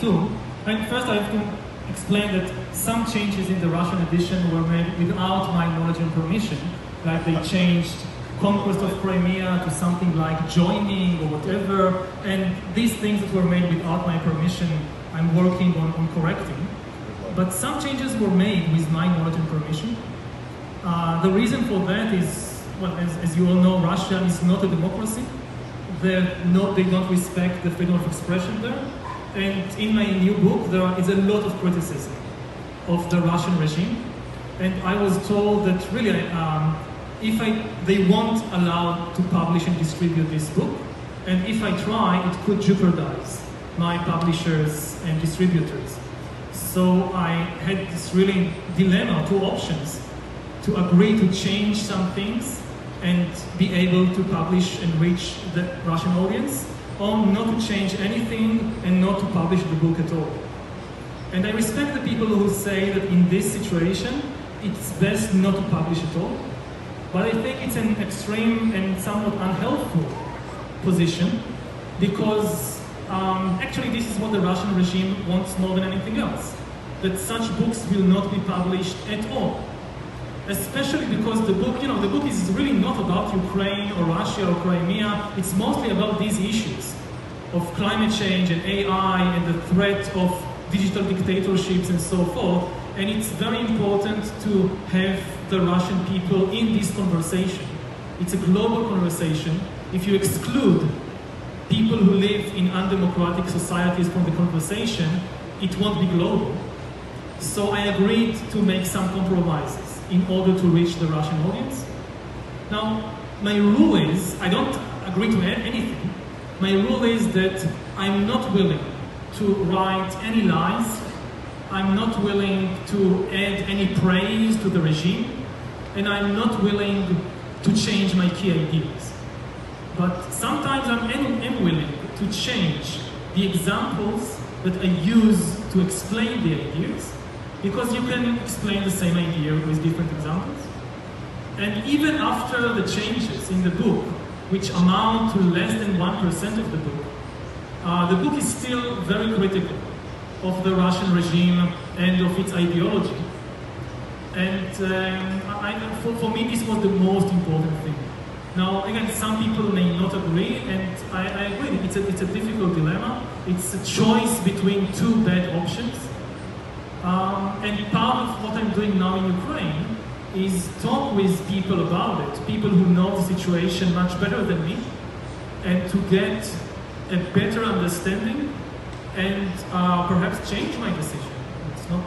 two. And first I have to explain that some changes in the Russian edition were made without my knowledge and permission. Like they changed conquest of Crimea to something like joining or whatever. And these things that were made without my permission, I'm working on correcting. But some changes were made with my knowledge and permission. The reason for that is, well, as you all know, Russia is not a democracy. They don't respect the freedom of expression there. And in my new book, there is a lot of criticism of the Russian regime. And I was told that really, they won't allow to publish and distribute this book. And if I try, it could jeopardize my publishers and distributors. So I had this really dilemma, two options: to agree to change some things and be able to publish and reach the Russian audience, or not to change anything and not to publish the book at all. And I respect the people who say that in this situation, it's best not to publish at all. But I think it's an extreme and somewhat unhelpful position, because actually this is what the Russian regime wants more than anything else, that such books will not be published at all. Especially because the book, the book is really not about Ukraine or Russia or Crimea. It's mostly about these issues of climate change and AI and the threat of digital dictatorships and so forth. And it's very important to have the Russian people in this conversation. It's a global conversation. If you exclude people who live in undemocratic societies from the conversation, it won't be global. So I agreed to make some compromises in order to reach the Russian audience. Now, my rule is, I don't agree to anything. My rule is that I'm not willing to write any lies. I'm not willing to add any praise to the regime. And I'm not willing to change my key ideas. But sometimes I'm willing to change the examples that I use to explain the ideas, because you can explain the same idea with different examples. And even after the changes in the book, which amount to less than 1% of the book is still very critical of the Russian regime and of its ideology. And for me, this was the most important thing. Now, again, some people may not agree, and I agree, it's a difficult dilemma. It's a choice between two bad options. And part of what I'm doing now in Ukraine is talk with people about it, people who know the situation much better than me, and to get a better understanding and perhaps change my decision. It's not...